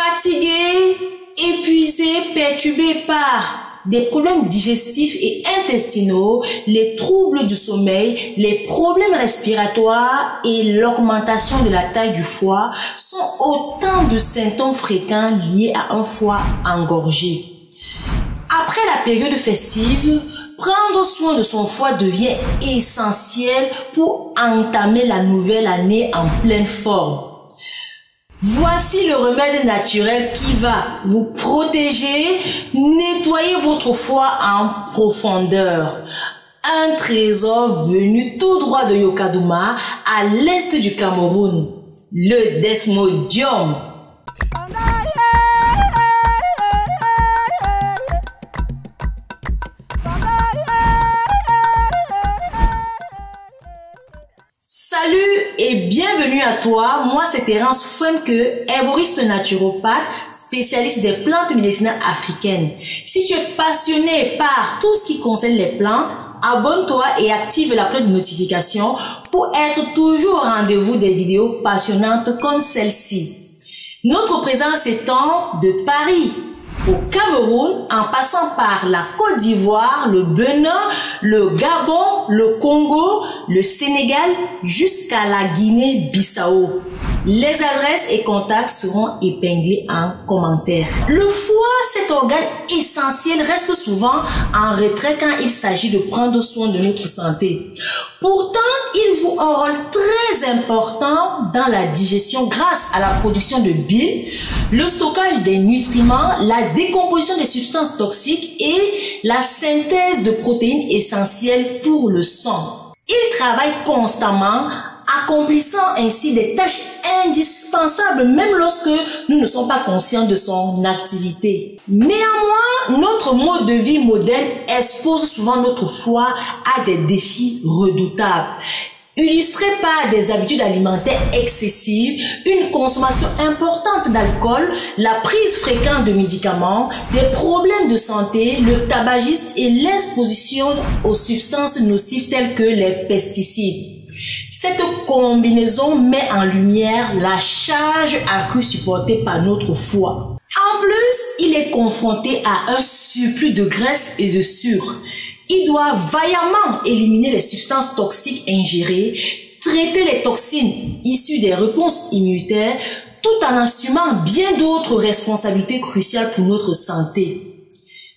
Fatigué, épuisé, perturbé par des problèmes digestifs et intestinaux, les troubles du sommeil, les problèmes respiratoires et l'augmentation de la taille du foie sont autant de symptômes fréquents liés à un foie engorgé. Après la période festive, prendre soin de son foie devient essentiel pour entamer la nouvelle année en pleine forme. Voici le remède naturel qui va vous protéger, nettoyer votre foie en profondeur. Un trésor venu tout droit de Yokadouma, à l'est du Cameroun, le Desmodium. Salut et bienvenue à toi, moi c'est Terence Funke, herboriste naturopathe, spécialiste des plantes médicinales africaines. Si tu es passionné par tout ce qui concerne les plantes, abonne-toi et active la cloche de notification pour être toujours au rendez-vous des vidéos passionnantes comme celle-ci. Notre présence s'étend de Paris au Cameroun, en passant par la Côte d'Ivoire, le Bénin, le Gabon, le Congo, le Sénégal, jusqu'à la Guinée-Bissau. Les adresses et contacts seront épinglés en commentaire. Le foie, cet organe essentiel, reste souvent en retrait quand il s'agit de prendre soin de notre santé. Pourtant, il joue un rôle très important dans la digestion grâce à la production de bile, le stockage des nutriments, la décomposition des substances toxiques et la synthèse de protéines essentielles pour le sang. Il travaille constamment, accomplissant ainsi des tâches indispensables même lorsque nous ne sommes pas conscients de son activité. Néanmoins, notre mode de vie moderne expose souvent notre foie à des défis redoutables. Illustré par des habitudes alimentaires excessives, une consommation importante d'alcool, la prise fréquente de médicaments, des problèmes de santé, le tabagisme et l'exposition aux substances nocives telles que les pesticides. Cette combinaison met en lumière la charge accrue supportée par notre foie. En plus, il est confronté à un surplus de graisse et de sucre. Il doit vaillamment éliminer les substances toxiques ingérées, traiter les toxines issues des réponses immunitaires, tout en assumant bien d'autres responsabilités cruciales pour notre santé.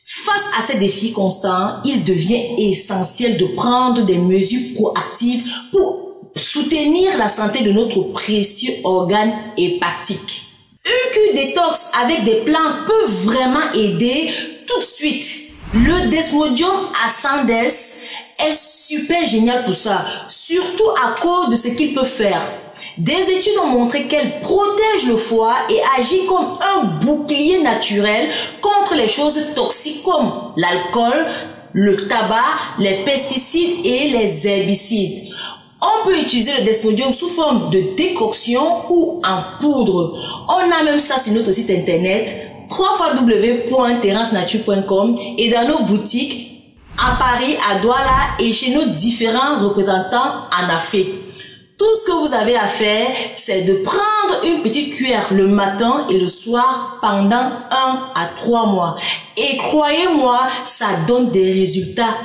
Face à ces défis constants, il devient essentiel de prendre des mesures proactives pour soutenir la santé de notre précieux organe hépatique. Une cure détox avec des plantes peut vraiment aider tout de suite. Le Desmodium ascendens est super génial pour ça, surtout à cause de ce qu'il peut faire. Des études ont montré qu'elle protège le foie et agit comme un bouclier naturel contre les choses toxiques comme l'alcool, le tabac, les pesticides et les herbicides. On peut utiliser le Desmodium sous forme de décoction ou en poudre. On a même ça sur notre site internet www.terencenature.com et dans nos boutiques à Paris, à Douala et chez nos différents représentants en Afrique. Tout ce que vous avez à faire, c'est de prendre une petite cuillère le matin et le soir pendant 1 à 3 mois. Et croyez-moi, ça donne des résultats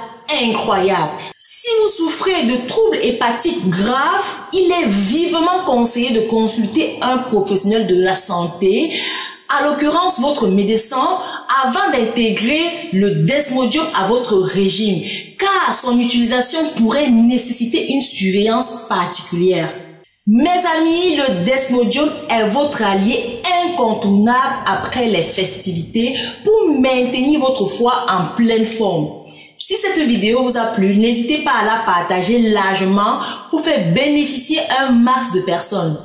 incroyables. Si vous souffrez de troubles hépatiques graves, il est vivement conseillé de consulter un professionnel de la santé, à l'occurrence votre médecin, avant d'intégrer le Desmodium à votre régime, car son utilisation pourrait nécessiter une surveillance particulière. Mes amis, le Desmodium est votre allié incontournable après les festivités pour maintenir votre foie en pleine forme. Si cette vidéo vous a plu, n'hésitez pas à la partager largement pour faire bénéficier un max de personnes.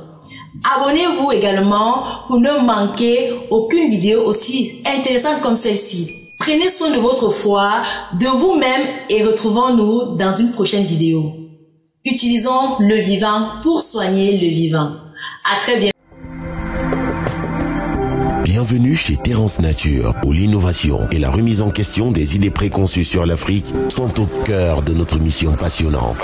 Abonnez-vous également pour ne manquer aucune vidéo aussi intéressante comme celle-ci. Prenez soin de votre foie, de vous-même et retrouvons-nous dans une prochaine vidéo. Utilisons le vivant pour soigner le vivant. À très bientôt. Bienvenue chez Terence Nature, où l'innovation et la remise en question des idées préconçues sur l'Afrique sont au cœur de notre mission passionnante.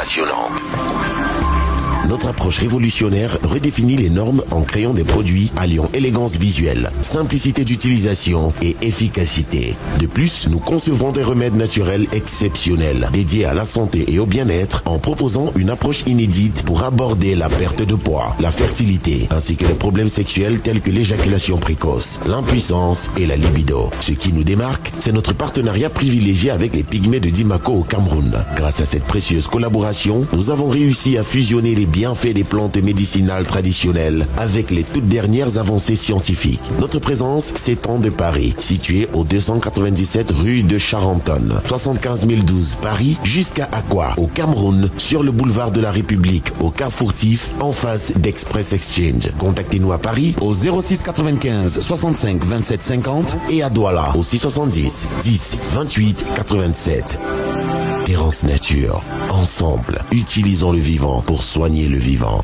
Notre approche révolutionnaire redéfinit les normes en créant des produits alliant élégance visuelle, simplicité d'utilisation et efficacité. De plus, nous concevons des remèdes naturels exceptionnels dédiés à la santé et au bien-être en proposant une approche inédite pour aborder la perte de poids, la fertilité ainsi que les problèmes sexuels tels que l'éjaculation précoce, l'impuissance et la libido. Ce qui nous démarque, c'est notre partenariat privilégié avec les pygmées de Dimako au Cameroun. Grâce à cette précieuse collaboration, nous avons réussi à fusionner les bienfaits des plantes médicinales traditionnelles avec les toutes dernières avancées scientifiques. Notre présence s'étend de Paris, situé au 297 rue de Charenton, 75 012 Paris, jusqu'à Akwa, au Cameroun, sur le boulevard de la République, au Carrefour Tif, en face d'Express Exchange. Contactez-nous à Paris au 06 95 65 27 50 et à Douala au 670 10 28 87. Terrance Nature. Ensemble, utilisons le vivant pour soigner le vivant.